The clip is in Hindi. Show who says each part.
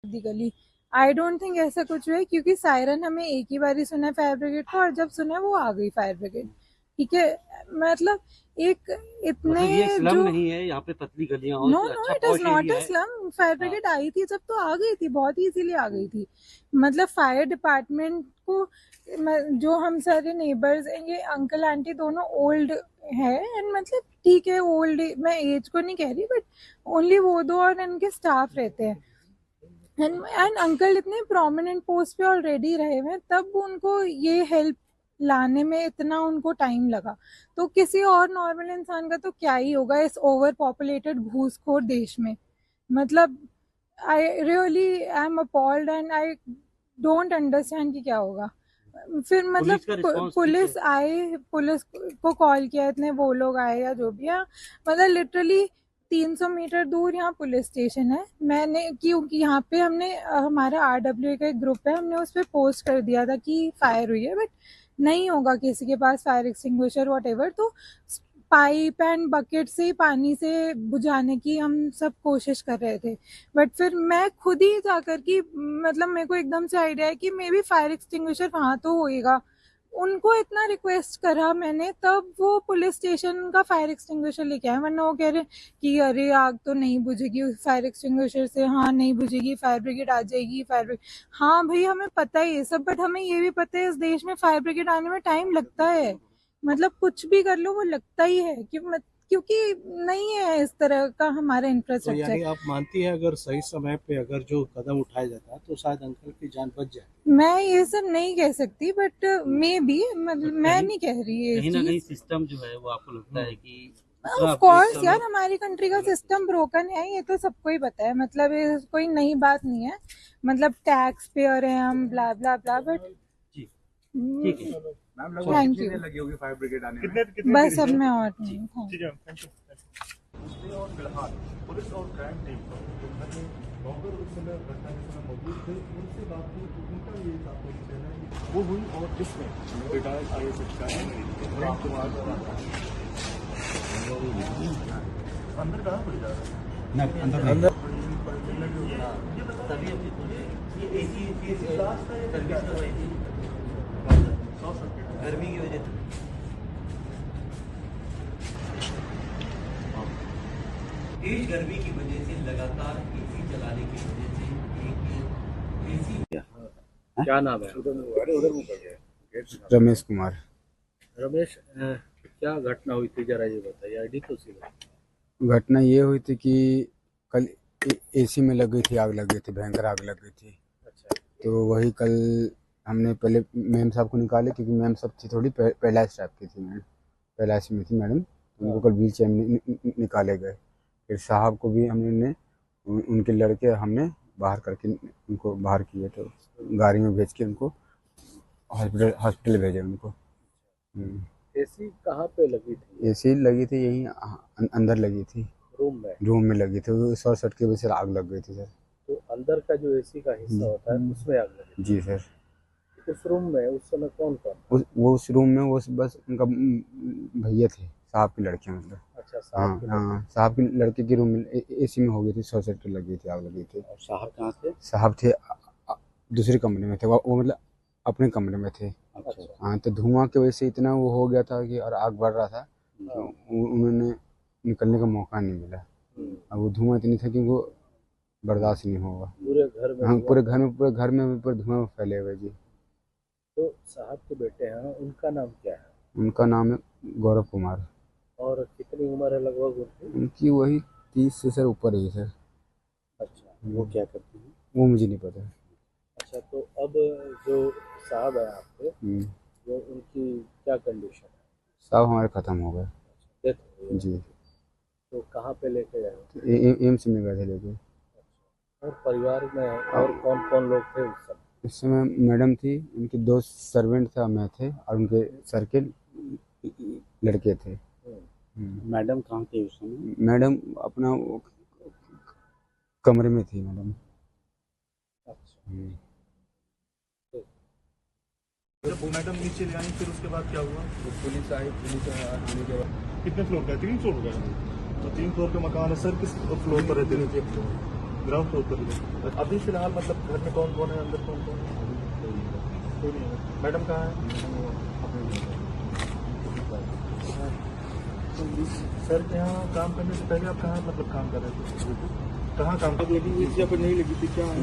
Speaker 1: दी गली। आई डोंट थिंक ऐसा कुछ हुआ है, क्योंकि सायरन हमें एक ही बार ही सुना है फायर ब्रिगेड का, और जब सुना वो आ गई फायर ब्रिगेड। ठीक है, मतलब एक इतने
Speaker 2: मतलब ये स्लम
Speaker 1: जो
Speaker 2: नहीं है, यहाँ पे पतली गलियां और
Speaker 1: नो
Speaker 2: अच्छा
Speaker 1: it is
Speaker 2: posh
Speaker 1: not
Speaker 2: area
Speaker 1: a
Speaker 2: है।
Speaker 1: स्लम। फायर ब्रिगेड आई थी जब तो आ गई थी, बहुत इजीली आ गई थी। मतलब फायर डिपार्टमेंट को जो हम सारे नेबर्स हैं, ये अंकल आंटी दोनों ओल्ड है, एंड मतलब ठीक है ओल्ड, मैं एज को नहीं कह रही, बट ओनली वो दो और इनके स्टाफ रहते हैं। एंड अंकल इतने प्रोमिनेंट पोस्ट पे ऑलरेडी रहे हुए हैं, तब उनको ये हेल्प लाने में इतना उनको टाइम लगा, तो किसी और नॉर्मल इंसान का तो क्या ही होगा इस ओवर पॉपुलेटेड घूसखोर देश में। मतलब I really I am appalled and I don't understand कि क्या होगा। फिर मतलब
Speaker 2: पुलिस का रिस्पांस ठीक है।
Speaker 1: पुलिस आए, पुलिस को कॉल किया, इतने वो लोग आए या जो भी है, मतलब लिटरली 300 मीटर दूर यहाँ पुलिस स्टेशन है। मैंने क्योंकि यहाँ पे हमने हमारा RWA का एक ग्रुप है, हमने उस पर पोस्ट कर दिया था कि फायर हुई है, बट नहीं होगा किसी के पास फायर एक्सटिंग्विशर वॉट एवर, तो पाइप एंड बकेट से ही पानी से बुझाने की हम सब कोशिश कर रहे थे। बट फिर मैं खुद ही जाकर कि मतलब मेरे को एकदम से आइडिया है कि मे बी फायर एक्सटिंग्विशर वहाँ तो होएगा, उनको इतना रिक्वेस्ट करा मैंने, तब वो पुलिस स्टेशन का फायर एक्सटिंग्विशर लेके आए, वरना वो कह रहे कि अरे आग तो नहीं बुझेगी फायर एक्सटिंग्विशर से। हाँ नहीं बुझेगी, फायर ब्रिगेड आ जाएगी, फायर ब्रिगेड। हाँ भाई हमें पता है ये सब, बट हमें ये भी पता है इस देश में फायर ब्रिगेड आने में टाइम लगता है। मतलब कुछ भी कर लो वो लगता ही है, क्योंकि नहीं है इस तरह का हमारा
Speaker 3: तो
Speaker 1: इंफ्रास्ट्रक्चर।
Speaker 3: यानी आप मानती है अगर सही समय पे अगर जो कदम उठाया जाता है तो शायद अंकल की जान बच जाए?
Speaker 1: मैं ये सब नहीं कह सकती, बट मे बी, मतलब मैं नहीं कह रही ये
Speaker 2: कहीं ना कहीं
Speaker 1: चीज।
Speaker 2: सिस्टम जो है वो आपको लगता है कि
Speaker 1: ऑफ कोर्स यार, हमारी कंट्री का सिस्टम ब्रोकन है, ये तो सबको ही पता है, मतलब ये कोई नई बात नहीं है। मतलब टैक्स पेयर है हम, ब्ला ब्ला ब्ला, बट
Speaker 2: ठीक है।
Speaker 1: Thank you.
Speaker 4: लगी होगी फायर ब्रिगेड आने में?
Speaker 1: कितने बस अब मैं और नहीं,
Speaker 4: ठीक है, थैंक यू। और फिलहाल पुलिस और क्राइम टीम जो घर में डॉक्टर उस समय घटना के समय मौजूद थे, उनसे बात हुई तो उनका ये आपको कहना है कि वो हुई, और जिसमें रिटायर्ड IAS अधिकारी राम कुमार अंदर कहाँ पड़ जा रहा है? अंदर
Speaker 2: तभी ये AC गर्मी की वजह से तेज गर्मी की वजह से लगातार AC चलाने की वजह से एक AC।
Speaker 4: क्या नाम है?
Speaker 5: रमेश कुमार।
Speaker 4: रमेश, क्या घटना हुई थी जरा ये बताइए, ID तो सीधा।
Speaker 5: घटना ये हुई थी कि कल AC में लग गई थी, आग लग गई थी, भयंकर आग लग गई थी।
Speaker 4: अच्छा,
Speaker 5: तो वही कल हमने पहले मैम साहब को निकाले, क्योंकि मैम साहब थी थोड़ी पहला स्टाफ की थी, मैम पहला में थी मैडम, उनको कल व्हील चेयर में निकाले गए। फिर साहब को भी हमने उनके लड़के हमने बाहर करके उनको बाहर किए, तो गाड़ी में भेज के उनको हॉस्पिटल भेजे उनको।
Speaker 4: AC कहाँ पे लगी थी?
Speaker 5: AC लगी थी यहीं अंदर लगी थी, रूम में लगी थी, शॉर्ट सर्किट की वजह से आग लग गई थी सर।
Speaker 4: तो अंदर का जो AC का हिस्सा होता है उसमें आग लगी?
Speaker 5: जी सर।
Speaker 4: उस रूम में उस समय कौन कौन?
Speaker 5: उस रूम में वो बस उनका भैया थे, साहब की लड़के मतलब।
Speaker 4: अच्छा, साहब के
Speaker 5: हाँ, साहब की लड़के की रूम में AC में हो गई थी, शॉर्ट सर्किट लगी थी, आग लगी थी।
Speaker 4: और साहब कहाँ थे?
Speaker 5: साहब थे दूसरे कमरे में थे, वो मतलब अपने कमरे में थे।
Speaker 4: अच्छा,
Speaker 5: हाँ, तो धुआं की वजह से इतना वो हो गया था कि, और आग बढ़ रहा था, तो उन्होंने निकलने का मौका नहीं मिला। अब वो धुआं इतनी था कि वो बर्दाश्त नहीं होगा
Speaker 4: पूरे घर में?
Speaker 5: हाँ, पूरे घर में पूरे धुआं फैले हुए जी।
Speaker 4: तो साहब के बेटे हैं, उनका नाम क्या है?
Speaker 5: उनका नाम है गौरव कुमार।
Speaker 4: और कितनी उम्र है लगभग उनकी?
Speaker 5: उनकी वही 30 से सर ऊपर ही सर।
Speaker 4: अच्छा, वो क्या करती है?
Speaker 5: वो मुझे नहीं पता।
Speaker 4: अच्छा, तो अब जो साहब है आपके, वो उनकी क्या कंडीशन है?
Speaker 5: साहब हमारे ख़त्म हो गए,
Speaker 4: डेथ हो गई
Speaker 5: जी।
Speaker 4: तो कहाँ पे लेके गए?
Speaker 5: तो एम्स में गए थे लेके।
Speaker 4: और परिवार में और कौन कौन लोग थे उस समय?
Speaker 5: उस समय मैडम थी, उनके 2 सर्वेंट था, मैं थे, और उनके सर के लड़के थे।
Speaker 4: मैडम कहाँ थे उस समय?
Speaker 5: मैडम अपना कमरे में थी मैडम।
Speaker 4: अच्छा,
Speaker 6: जब वो मैडम नीचे ले आई फिर उसके बाद क्या हुआ?
Speaker 5: तो पुलिस आई, पुलिस आने के बाद
Speaker 6: कितने फ्लोर का है? 3 फ्लोर का है। तो 3 फ्लोर का मकान है सर, किस फ्लोर पर रहते हैं?
Speaker 4: ग्राउंड फ्लोर पर ही। अभी फिलहाल मतलब घर में कौन कौन है, अंदर कौन कौन है? कोई नहीं है। मैडम कहाँ है? सर के यहाँ काम करने से पहले आप कहाँ मतलब काम कर रहे थे? कहाँ काम कर लगी हुई थी या फिर नहीं लगी थी, क्या है?